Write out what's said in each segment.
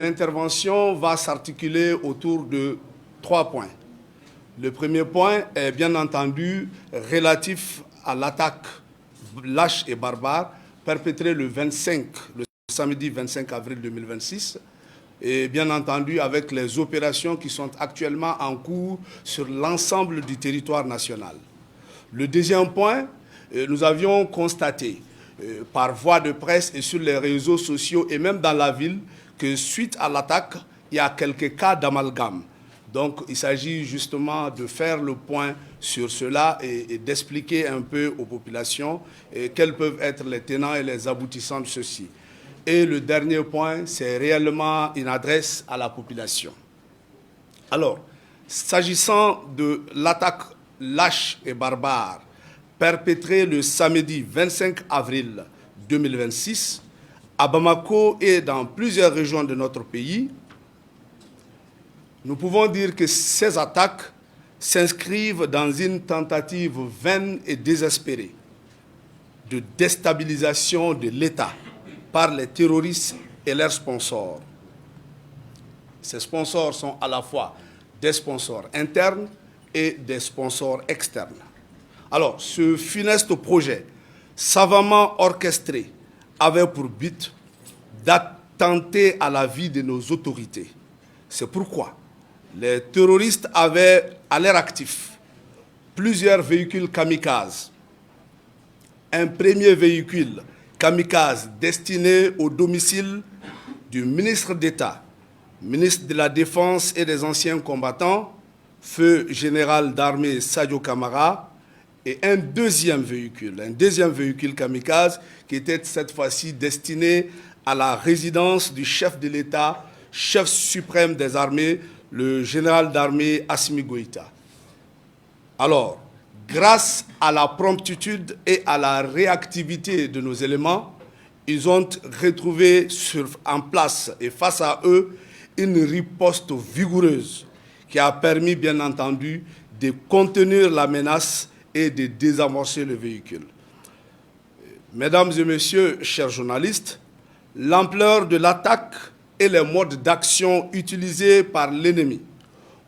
L'intervention va s'articuler autour de 3 points. Le premier point est bien entendu relatif à l'attaque lâche et barbare perpétrée le samedi 25 avril 2026, et bien entendu avec les opérations qui sont actuellement en cours sur l'ensemble du territoire national. Le deuxième point, nous avions constaté par voie de presse et sur les réseaux sociaux et même dans la ville que suite à l'attaque, il y a quelques cas d'amalgame. Donc il s'agit justement de faire le point sur cela et d'expliquer un peu aux populations quels peuvent être les tenants et les aboutissants de ceci. Et le dernier point, c'est réellement une adresse à la population. Alors, s'agissant de l'attaque lâche et barbare perpétrée le samedi 25 avril 2026 à Bamako et dans plusieurs régions de notre pays, nous pouvons dire que ces attaques s'inscrivent dans une tentative vaine et désespérée de déstabilisation de l'État par les terroristes et leurs sponsors. Ces sponsors sont à la fois des sponsors internes et des sponsors externes. Alors, ce funeste projet, savamment orchestré, avait pour but d'attenter à la vie de nos autorités. C'est pourquoi les terroristes avaient à leur actif plusieurs véhicules kamikazes. Un premier véhicule kamikaze destiné au domicile du ministre d'État, ministre de la Défense et des anciens combattants, feu général d'armée Sadio Kamara, et un deuxième véhicule kamikaze qui était cette fois-ci destiné à la résidence du chef de l'État, chef suprême des armées, le général d'armée Assimi Goïta. Alors, grâce à la promptitude et à la réactivité de nos éléments, ils ont retrouvé en place et face à eux une riposte vigoureuse qui a permis, bien entendu, de contenir la menace et de désamorcer le véhicule. Mesdames et messieurs, chers journalistes, l'ampleur de l'attaque et les modes d'action utilisés par l'ennemi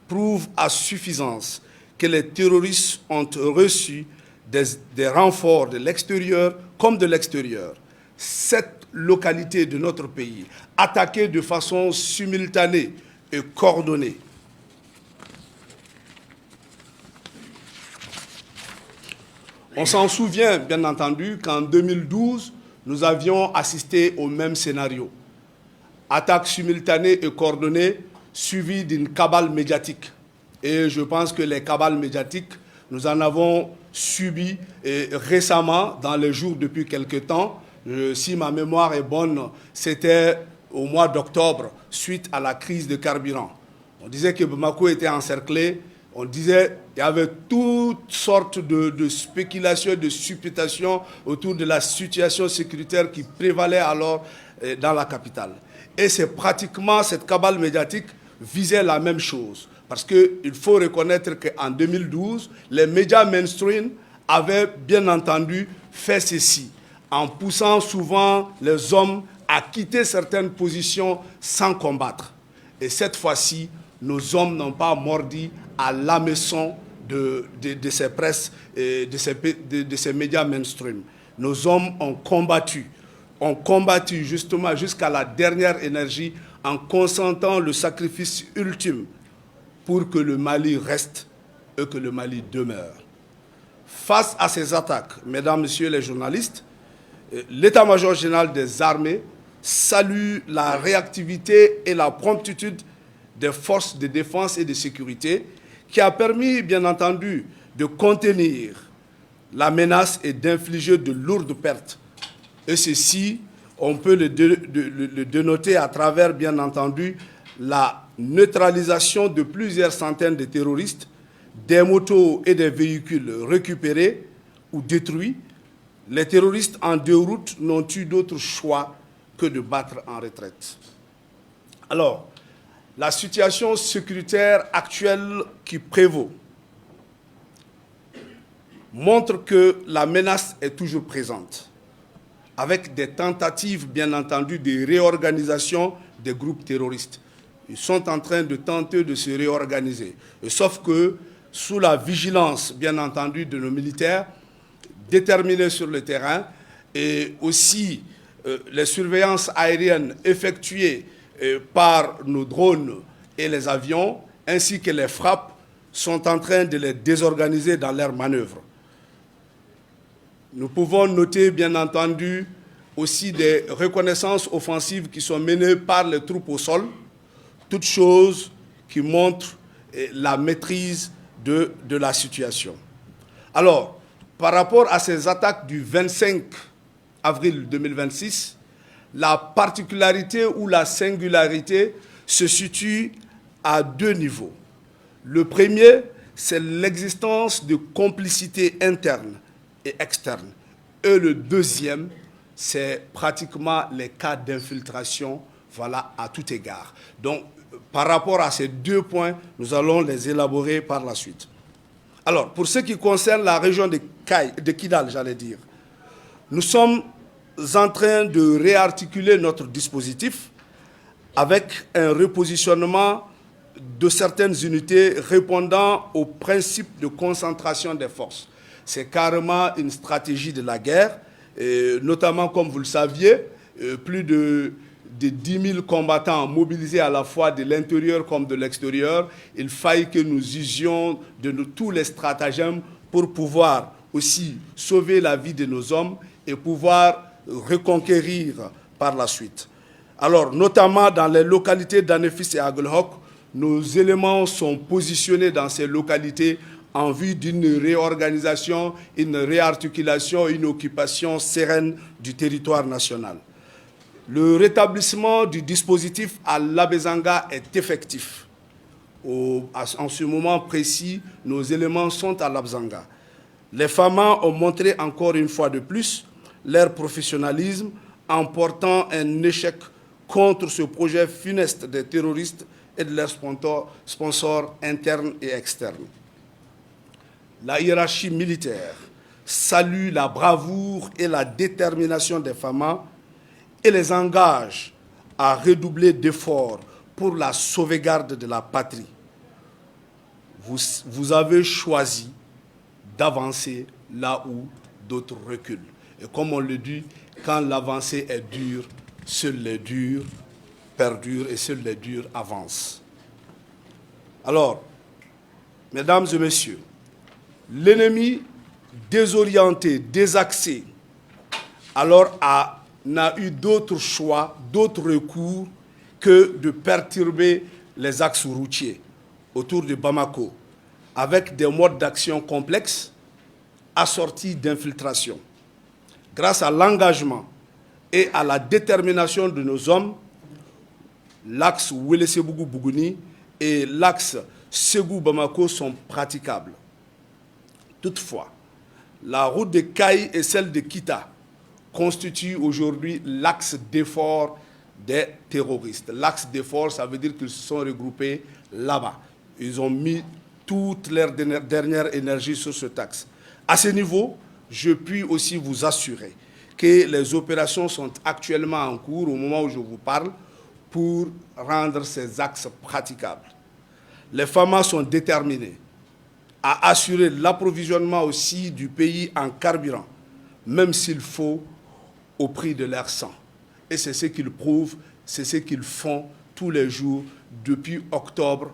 prouvent à suffisance que les terroristes ont reçu des renforts de l'extérieur comme de l'extérieur. 7 localités de notre pays attaquées de façon simultanée et coordonnée. On s'en souvient, bien entendu, qu'en 2012, nous avions assisté au même scénario. Attaque simultanée et coordonnée suivie d'une cabale médiatique. Et je pense que les cabales médiatiques, nous en avons subi récemment, dans les jours depuis quelque temps. Si ma mémoire est bonne, c'était au mois d'octobre, suite à la crise de carburant. On disait que Bamako était encerclé. On disait qu'il y avait toutes sortes de spéculations, de supputations autour de la situation sécuritaire qui prévalait alors dans la capitale. Et c'est pratiquement cette cabale médiatique visait la même chose. Parce qu'il faut reconnaître qu'en 2012, les médias mainstream avaient bien entendu fait ceci, en poussant souvent les hommes à quitter certaines positions sans combattre. Et cette fois-ci, nos hommes n'ont pas mordi à l'hameçon de ces presses, de ces médias mainstream. Nos hommes ont combattu justement jusqu'à la dernière énergie en consentant le sacrifice ultime pour que le Mali reste et que le Mali demeure. Face à ces attaques, mesdames, messieurs les journalistes, l'état-major général des armées salue la réactivité et la promptitude des forces de défense et de sécurité qui a permis, bien entendu, de contenir la menace et d'infliger de lourdes pertes. Et ceci, on peut le dénoter à travers, bien entendu, la neutralisation de plusieurs centaines de terroristes, des motos et des véhicules récupérés ou détruits. Les terroristes en déroute n'ont eu d'autre choix que de battre en retraite. Alors, la situation sécuritaire actuelle qui prévaut montre que la menace est toujours présente. avec des tentatives, bien entendu, de réorganisation des groupes terroristes. Ils sont en train de tenter de se réorganiser. Sauf que, sous la vigilance, bien entendu, de nos militaires, déterminés sur le terrain, et aussi les surveillances aériennes effectuées par nos drones et les avions, ainsi que les frappes, sont en train de les désorganiser dans leurs manœuvres. Nous pouvons noter, bien entendu, aussi des reconnaissances offensives qui sont menées par les troupes au sol, toutes choses qui montrent la maîtrise de la situation. Alors, par rapport à ces attaques du 25 avril 2026, la particularité ou la singularité se situe à deux niveaux. Le premier, c'est l'existence de complicité interne et externe. Et le deuxième, c'est pratiquement les cas d'infiltration, voilà, à tout égard. Donc, par rapport à ces deux points, nous allons les élaborer par la suite. Alors, pour ce qui concerne la région de Kidal, j'allais dire, nous sommes en train de réarticuler notre dispositif avec un repositionnement de certaines unités répondant au principe de concentration des forces. C'est carrément une stratégie de la guerre, notamment, comme vous le saviez, plus de 10 000 combattants mobilisés à la fois de l'intérieur comme de l'extérieur. Il faille que nous usions de tous les stratagèmes pour pouvoir aussi sauver la vie de nos hommes et pouvoir reconquérir par la suite. Alors, notamment dans les localités d'Anefis et Aglhok, nos éléments sont positionnés dans ces localités en vue d'une réorganisation, une réarticulation, une occupation sereine du territoire national. Le rétablissement du dispositif à Labezanga est effectif. En ce moment précis, nos éléments sont à Labezanga. Les FAMA ont montré encore une fois de plus leur professionnalisme en portant un échec contre ce projet funeste des terroristes et de leurs sponsors internes et externes. La hiérarchie militaire salue la bravoure et la détermination des FAMA et les engage à redoubler d'efforts pour la sauvegarde de la patrie. Vous avez choisi d'avancer là où d'autres reculent. Et comme on le dit, quand l'avancée est dure, seuls les durs perdurent et seuls les durs avancent. Alors, mesdames et messieurs, l'ennemi désorienté, désaxé, alors n'a eu d'autre choix, d'autres recours que de perturber les axes routiers autour de Bamako avec des modes d'action complexes assortis d'infiltration. Grâce à l'engagement et à la détermination de nos hommes, l'axe Wele-Sebougou-Bougouni et l'axe Ségou-Bamako sont praticables. Toutefois, la route de Kaï et celle de Kita constituent aujourd'hui l'axe d'effort des terroristes. L'axe d'effort, ça veut dire qu'ils se sont regroupés là-bas. Ils ont mis toute leur dernière énergie sur cet axe. À ce niveau, je puis aussi vous assurer que les opérations sont actuellement en cours au moment où je vous parle pour rendre ces axes praticables. Les FAMA sont déterminés à assurer l'approvisionnement aussi du pays en carburant, même s'il faut au prix de leur sang. Et c'est ce qu'ils prouvent, c'est ce qu'ils font tous les jours depuis octobre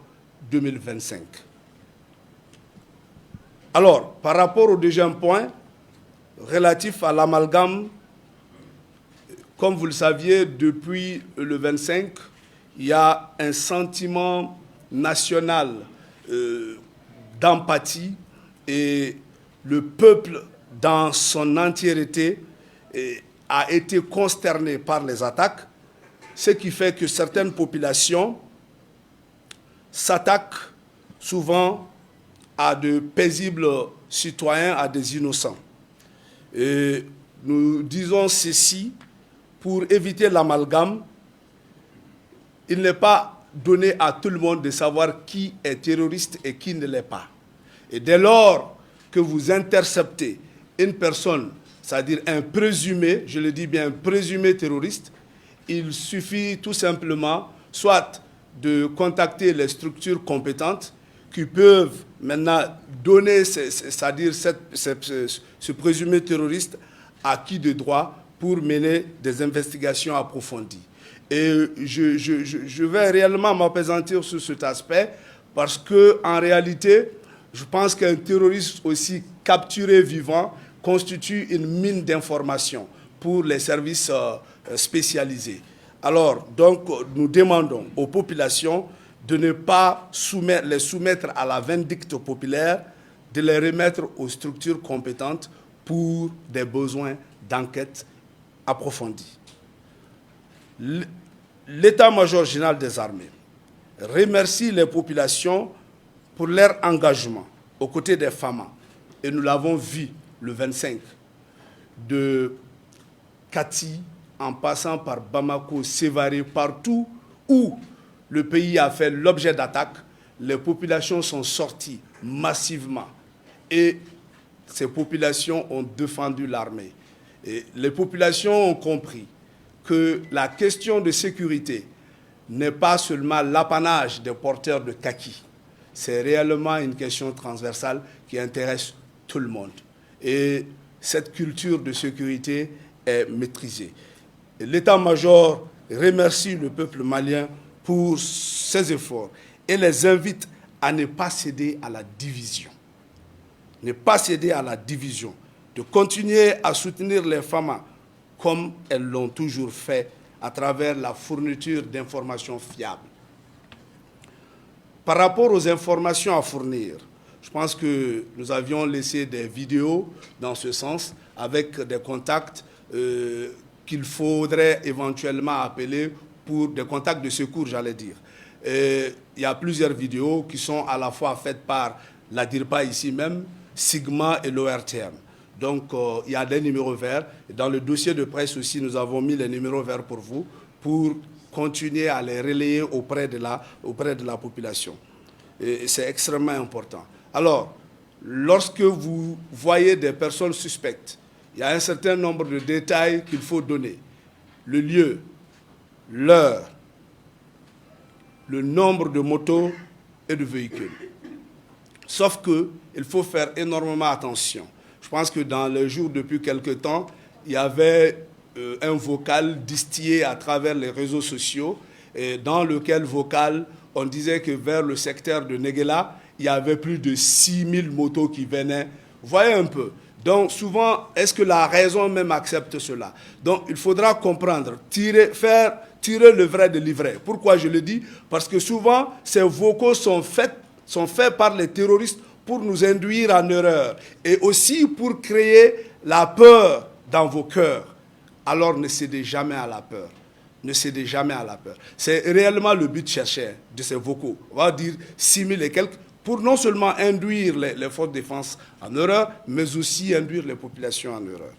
2025. Alors, par rapport au deuxième point, relatif à l'amalgame, comme vous le saviez, depuis le 25, il y a un sentiment national d'empathie et le peuple dans son entièreté a été consterné par les attaques, ce qui fait que certaines populations s'attaquent souvent à de paisibles citoyens, à des innocents. Et nous disons ceci pour éviter l'amalgame. Il n'est pas donné à tout le monde de savoir qui est terroriste et qui ne l'est pas. Et dès lors que vous interceptez une personne c'est-à-dire un présumé, je le dis bien, un présumé terroriste, il suffit tout simplement soit de contacter les structures compétentes qui peuvent maintenant donner, c'est-à-dire ce présumé terroriste acquis de droit pour mener des investigations approfondies. Et je vais réellement m'appesantir sur cet aspect parce qu'en réalité, je pense qu'un terroriste aussi capturé vivant constitue une mine d'informations pour les services spécialisés. Alors, donc, nous demandons aux populations de ne pas les soumettre à la vindicte populaire, de les remettre aux structures compétentes pour des besoins d'enquête approfondie. L'état-major général des armées remercie les populations pour leur engagement aux côtés des FAMA. Et nous l'avons vu le 25, de Kati, en passant par Bamako, Sévaré, partout où le pays a fait l'objet d'attaques, les populations sont sorties massivement. Et ces populations ont défendu l'armée. Et les populations ont compris que la question de sécurité n'est pas seulement l'apanage des porteurs de kaki. C'est réellement une question transversale qui intéresse tout le monde. Et cette culture de sécurité est maîtrisée. L'état-major remercie le peuple malien pour ses efforts et les invite à ne pas céder à la division. Ne pas céder à la division, de continuer à soutenir les FAMA comme elles l'ont toujours fait à travers la fourniture d'informations fiables. Par rapport aux informations à fournir, je pense que nous avions laissé des vidéos dans ce sens avec des contacts qu'il faudrait éventuellement appeler pour des contacts de secours, j'allais dire. Il y a plusieurs vidéos qui sont à la fois faites par la DIRPA ici même, Sigma et l'ORTM. Donc, il y a des numéros verts. Dans le dossier de presse aussi, nous avons mis les numéros verts pour vous, pour continuer à les relayer auprès de la population. C'est extrêmement important. Alors, lorsque vous voyez des personnes suspectes, il y a un certain nombre de détails qu'il faut donner. Le lieu, l'heure, le nombre de motos et de véhicules. Sauf qu'il faut faire énormément attention. Je pense que dans les jours depuis quelque temps, il y avait un vocal distillé à travers les réseaux sociaux, et dans lequel vocal, on disait que vers le secteur de Néguéla, il y avait plus de 6000 motos qui venaient. Vous voyez un peu. Donc souvent, est-ce que la raison même accepte cela? Donc il faudra comprendre, tirer le vrai de l'ivraie. Pourquoi je le dis? Parce que souvent, ces vocaux sont faits par les terroristes pour nous induire en erreur et aussi pour créer la peur dans vos cœurs. Alors ne cédez jamais à la peur. Ne cédez jamais à la peur. C'est réellement le but cherché de ces vocaux. On va dire 6000 et quelques, pour non seulement induire les forces de défense en erreur, mais aussi induire les populations en erreur.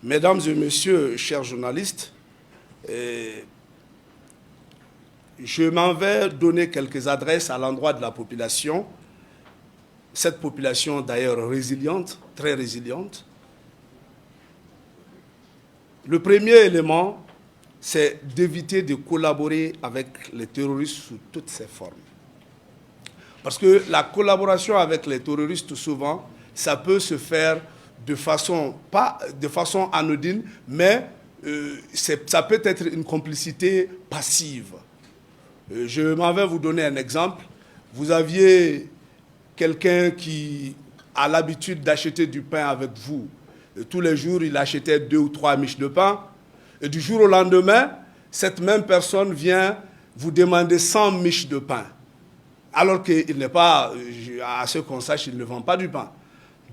Mesdames et messieurs, chers journalistes, je m'en vais donner quelques adresses à l'endroit de la population. Cette population d'ailleurs résiliente, très résiliente. Le premier élément, c'est d'éviter de collaborer avec les terroristes sous toutes ses formes. Parce que la collaboration avec les terroristes, souvent, ça peut se faire de façon, pas de façon anodine, mais ça peut être une complicité passive. Je m'en vais vous donner un exemple. Vous aviez quelqu'un qui a l'habitude d'acheter du pain avec vous. Et tous les jours, il achetait 2 ou 3 miches de pain. Et du jour au lendemain, cette même personne vient vous demander 100 miches de pain. Alors qu'il n'est pas, à ce qu'on sache, il ne vend pas du pain.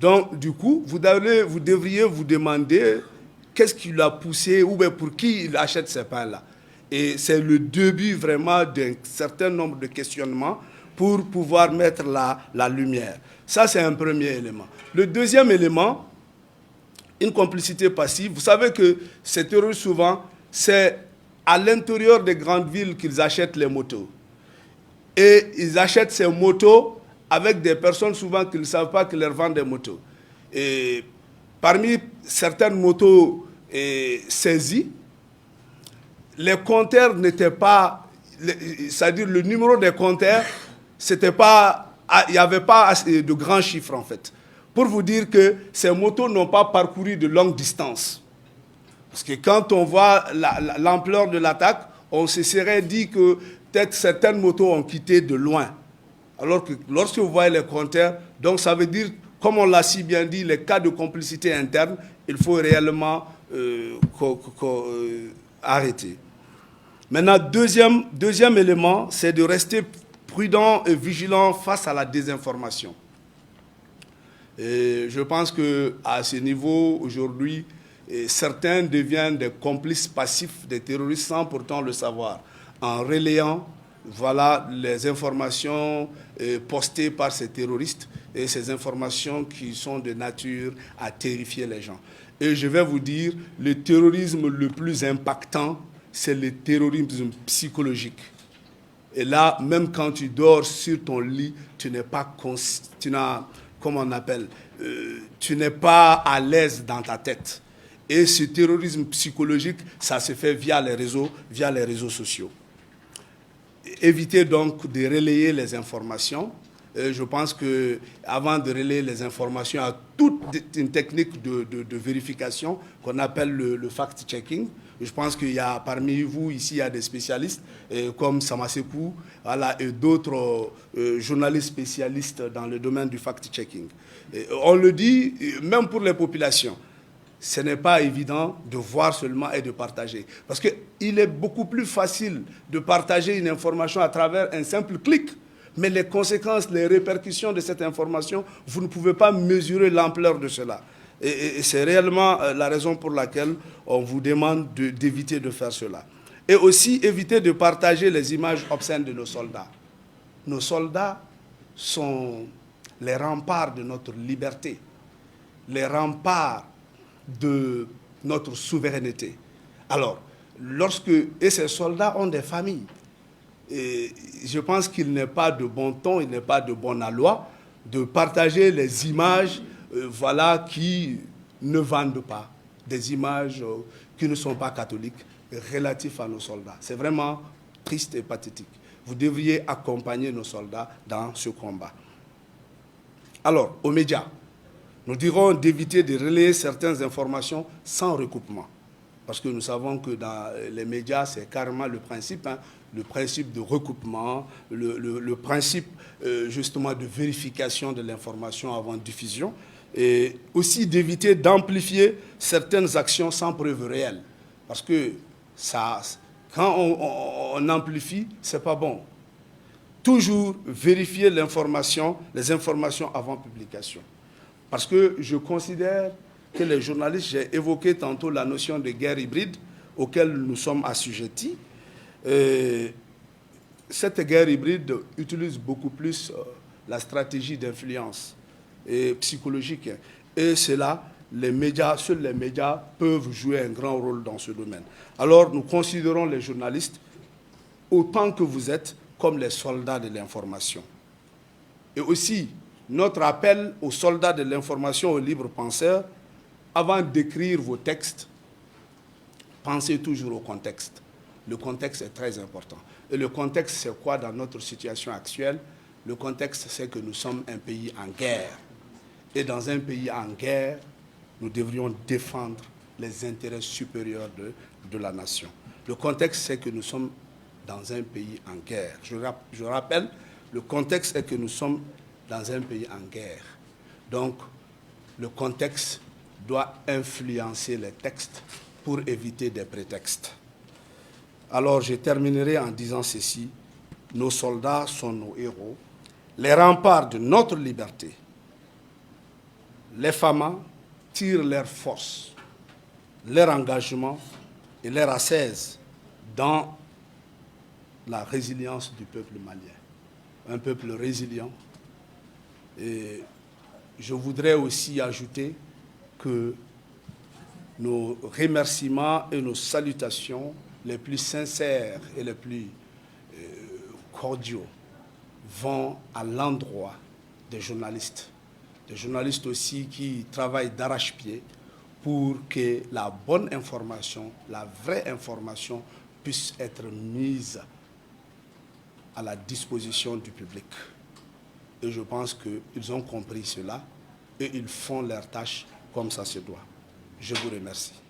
Donc, du coup, vous devriez vous demander qu'est-ce qui l'a poussé ou bien pour qui il achète ces pains-là. Et c'est le début vraiment d'un certain nombre de questionnements pour pouvoir mettre la lumière. Ça, c'est un premier élément. Le deuxième élément, une complicité passive. Vous savez que ces terroristes, souvent, c'est à l'intérieur des grandes villes qu'ils achètent les motos. Et ils achètent ces motos avec des personnes souvent qui ne savent pas qu'ils leur vendent des motos. Et parmi certaines motos saisies, les compteurs n'étaient pas, c'est-à-dire le numéro des compteurs, c'était pas, il n'y avait pas assez de grands chiffres en fait. Pour vous dire que ces motos n'ont pas parcouru de longues distances. Parce que quand on voit l'ampleur de l'attaque, on se serait dit que peut-être certaines motos ont quitté de loin. Alors que lorsque vous voyez les compteurs, donc ça veut dire, comme on l'a si bien dit, les cas de complicité interne, il faut réellement arrêter. Maintenant, deuxième élément, c'est de rester prudent et vigilant face à la désinformation. Et je pense qu'à ce niveau, aujourd'hui, certains deviennent des complices passifs des terroristes sans pourtant le savoir, en relayant voilà, les informations postées par ces terroristes et ces informations qui sont de nature à terrifier les gens. Et je vais vous dire, le terrorisme le plus impactant, c'est le terrorisme psychologique. Et là, même quand tu dors sur ton lit, tu n'es pas, comment on appelle, tu n'es pas à l'aise dans ta tête. Et ce terrorisme psychologique, ça se fait via les réseaux sociaux. Évitez donc de relayer les informations. Je pense qu'avant de relayer les informations, il y a toute une technique de vérification qu'on appelle le fact-checking. Je pense qu'il y a parmi vous ici, il y a des spécialistes comme Samasekou, voilà, et d'autres journalistes spécialistes dans le domaine du fact-checking. On le dit, même pour les populations, ce n'est pas évident de voir seulement et de partager. Parce qu'il est beaucoup plus facile de partager une information à travers un simple clic. Mais les conséquences, les répercussions de cette information, vous ne pouvez pas mesurer l'ampleur de cela. Et c'est réellement la raison pour laquelle on vous demande d'éviter de faire cela. Et aussi éviter de partager les images obscènes de nos soldats. Nos soldats sont les remparts de notre liberté, les remparts de notre souveraineté. Alors, et ces soldats ont des familles. Et je pense qu'il n'est pas de bon ton, il n'est pas de bonne loi de partager les images voilà, qui ne vendent pas, des images qui ne sont pas catholiques, relatives à nos soldats. C'est vraiment triste et pathétique. Vous devriez accompagner nos soldats dans ce combat. Alors, aux médias, nous dirons d'éviter de relayer certaines informations sans recoupement. Parce que nous savons que dans les médias, c'est carrément le principe de recoupement, le principe justement de vérification de l'information avant diffusion, et aussi d'éviter d'amplifier certaines actions sans preuve réelle. Parce que quand on amplifie, ce n'est pas bon. Toujours vérifier les informations avant publication. Parce que je considère que les journalistes, j'ai évoqué tantôt la notion de guerre hybride auquel nous sommes assujettis. Cette guerre hybride utilise beaucoup plus la stratégie d'influence psychologique. Et cela, seuls les médias peuvent jouer un grand rôle dans ce domaine. Alors, nous considérons les journalistes, autant que vous êtes, comme les soldats de l'information. Et aussi, notre appel aux soldats de l'information, aux libres penseurs, avant d'écrire vos textes, pensez toujours au contexte. Le contexte est très important. Et le contexte, c'est quoi dans notre situation actuelle? Le contexte, c'est que nous sommes un pays en guerre. Et dans un pays en guerre, nous devrions défendre les intérêts supérieurs de la nation. Le contexte, c'est que nous sommes dans un pays en guerre. Je rappelle, le contexte est que nous sommes dans un pays en guerre. Donc, le contexte doit influencer les textes pour éviter des prétextes. Alors, je terminerai en disant ceci. Nos soldats sont nos héros, les remparts de notre liberté. Les FAMA tirent leur force, leur engagement et leur ascèse dans la résilience du peuple malien. Un peuple résilient. Et je voudrais aussi ajouter que nos remerciements et nos salutations les plus sincères et les plus cordiaux vont à l'endroit des journalistes aussi qui travaillent d'arrache-pied pour que la bonne information, la vraie information puisse être mise à la disposition du public. Et je pense qu'ils ont compris cela et ils font leur tâche comme ça se doit. Je vous remercie.